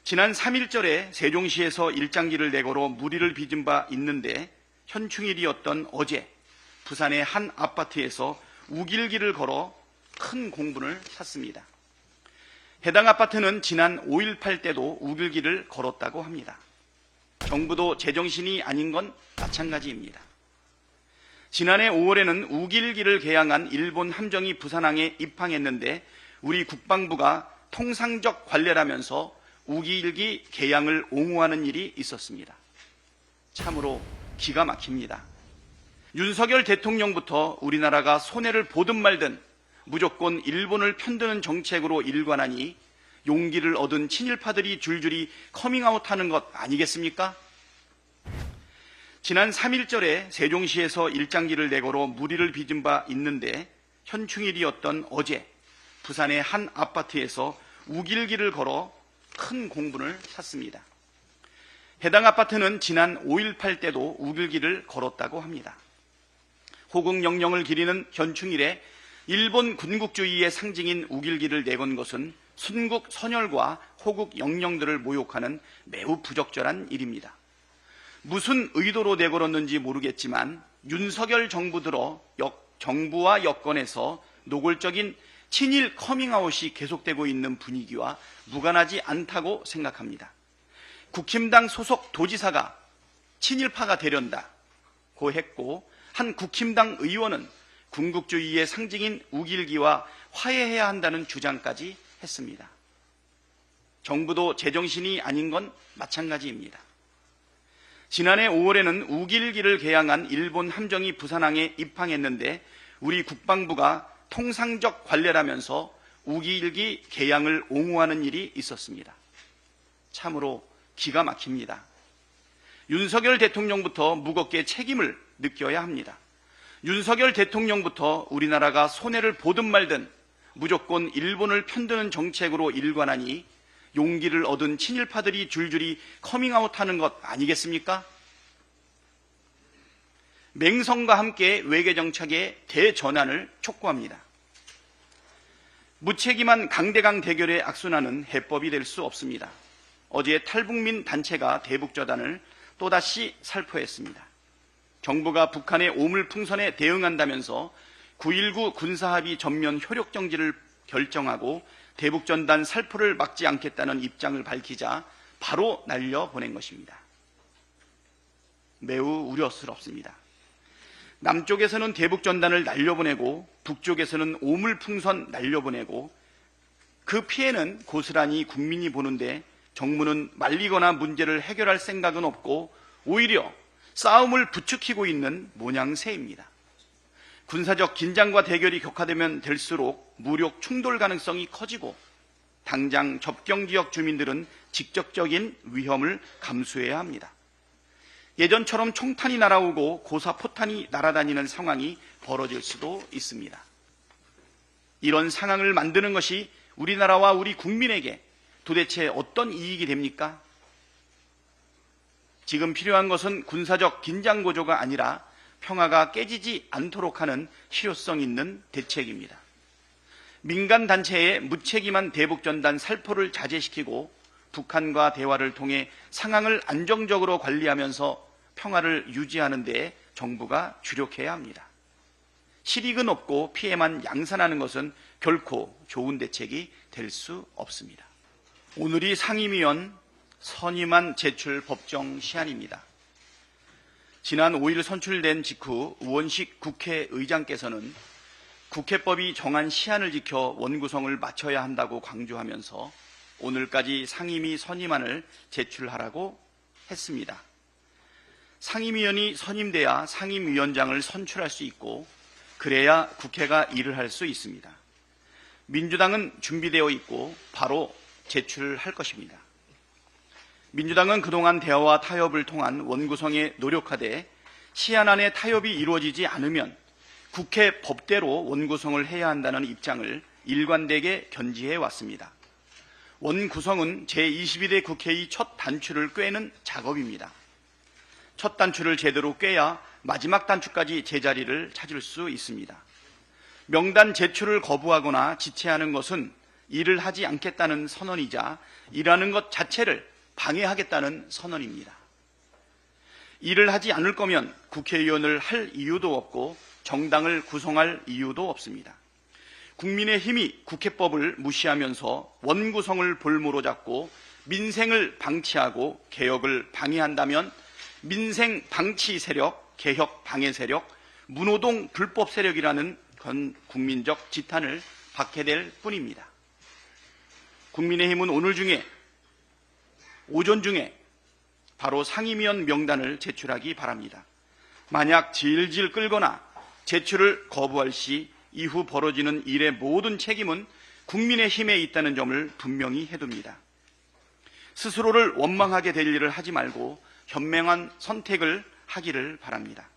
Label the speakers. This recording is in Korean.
Speaker 1: 지난 3.1절에 세종시에서 일장기를 내걸어 무리를 빚은 바 있는데 현충일이었던 어제 부산의 한 아파트에서 우길기를 걸어 큰 공분을 샀습니다. 해당 아파트는 지난 5.18 때도 우길기를 걸었다고 합니다. 정부도 제정신이 아닌 건 마찬가지입니다. 지난해 5월에는 우길기를 개항한 일본 함정이 부산항에 입항했는데 우리 국방부가 통상적 관례라면서 우길기 개항을 옹호하는 일이 있었습니다. 참으로 기가 막힙니다. 윤석열 대통령부터 우리나라가 손해를 보든 말든 무조건 일본을 편드는 정책으로 일관하니 용기를 얻은 친일파들이 줄줄이 커밍아웃하는 것 아니겠습니까? 지난 3.1절에 세종시에서 일장기를 내걸어 무리를 빚은 바 있는데 현충일이었던 어제 부산의 한 아파트에서 우길기를 걸어 큰 공분을 샀습니다. 해당 아파트는 지난 5.18 때도 우길기를 걸었다고 합니다. 호국영령을 기리는 현충일에 일본 군국주의의 상징인 우길기를 내건 것은 순국 선열과 호국 영령들을 모욕하는 매우 부적절한 일입니다. 무슨 의도로 내걸었는지 모르겠지만 윤석열 정부 들어 정부와 여권에서 노골적인 친일 커밍아웃이 계속되고 있는 분위기와 무관하지 않다고 생각합니다. 국힘당 소속 도지사가 친일파가 되련다고 했고 한 국힘당 의원은 군국주의의 상징인 우길기와 화해해야 한다는 주장까지 했습니다. 정부도 제정신이 아닌 건 마찬가지입니다. 지난해 5월에는 우길기를 개항한 일본 함정이 부산항에 입항했는데 우리 국방부가 통상적 관례라면서 우길기 개항을 옹호하는 일이 있었습니다. 참으로 기가 막힙니다. 윤석열 대통령부터 무겁게 책임을 느껴야 합니다. 윤석열 대통령부터 우리나라가 손해를 보든 말든 무조건 일본을 편드는 정책으로 일관하니 용기를 얻은 친일파들이 줄줄이 커밍아웃하는 것 아니겠습니까? 맹성과 함께 외교정책의 대전환을 촉구합니다. 무책임한 강대강 대결의 악순환은 해법이 될 수 없습니다. 어제 탈북민 단체가 대북저단을 또다시 살포했습니다. 정부가 북한의 오물풍선에 대응한다면서 9.19 군사합의 전면 효력정지를 결정하고 대북전단 살포를 막지 않겠다는 입장을 밝히자 바로 날려보낸 것입니다. 매우 우려스럽습니다. 남쪽에서는 대북전단을 날려보내고 북쪽에서는 오물풍선 날려보내고 그 피해는 고스란히 국민이 보는데 정부는 말리거나 문제를 해결할 생각은 없고 오히려 싸움을 부추기고 있는 모양새입니다. 군사적 긴장과 대결이 격화되면 될수록 무력 충돌 가능성이 커지고 당장 접경지역 주민들은 직접적인 위험을 감수해야 합니다. 예전처럼 총탄이 날아오고 고사포탄이 날아다니는 상황이 벌어질 수도 있습니다. 이런 상황을 만드는 것이 우리나라와 우리 국민에게 도대체 어떤 이익이 됩니까? 지금 필요한 것은 군사적 긴장 고조가 아니라 평화가 깨지지 않도록 하는 실효성 있는 대책입니다. 민간 단체의 무책임한 대북전단 살포를 자제시키고 북한과 대화를 통해 상황을 안정적으로 관리하면서 평화를 유지하는 데 정부가 주력해야 합니다. 실익은 없고 피해만 양산하는 것은 결코 좋은 대책이 될 수 없습니다. 오늘이 상임위원 선임안 제출 법정 시한입니다. 지난 5일 선출된 직후 우원식 국회의장께서는 국회법이 정한 시한을 지켜 원구성을 마쳐야 한다고 강조하면서 오늘까지 상임위 선임안을 제출하라고 했습니다. 상임위원이 선임돼야 상임위원장을 선출할 수 있고 그래야 국회가 일을 할 수 있습니다. 민주당은 준비되어 있고 바로 제출할 것입니다. 민주당은 그동안 대화와 타협을 통한 원구성에 노력하되 시한안에 타협이 이루어지지 않으면 국회 법대로 원구성을 해야 한다는 입장을 일관되게 견지해 왔습니다. 원구성은 제22대 국회의 첫 단추를 꿰는 작업입니다. 첫 단추를 제대로 꿰야 마지막 단추까지 제자리를 찾을 수 있습니다. 명단 제출을 거부하거나 지체하는 것은 일을 하지 않겠다는 선언이자 일하는 것 자체를 방해하겠다는 선언입니다. 일을 하지 않을 거면 국회의원을 할 이유도 없고 정당을 구성할 이유도 없습니다. 국민의힘이 국회법을 무시하면서 원구성을 볼모로 잡고 민생을 방치하고 개혁을 방해한다면 민생 방치 세력, 개혁 방해 세력, 문호동 불법 세력이라는 건 국민적 지탄을 받게 될 뿐입니다. 국민의힘은 오전 중에 바로 상임위원 명단을 제출하기 바랍니다. 만약 질질 끌거나 제출을 거부할 시 이후 벌어지는 일의 모든 책임은 국민의힘에 있다는 점을 분명히 해둡니다. 스스로를 원망하게 될 일을 하지 말고 현명한 선택을 하기를 바랍니다.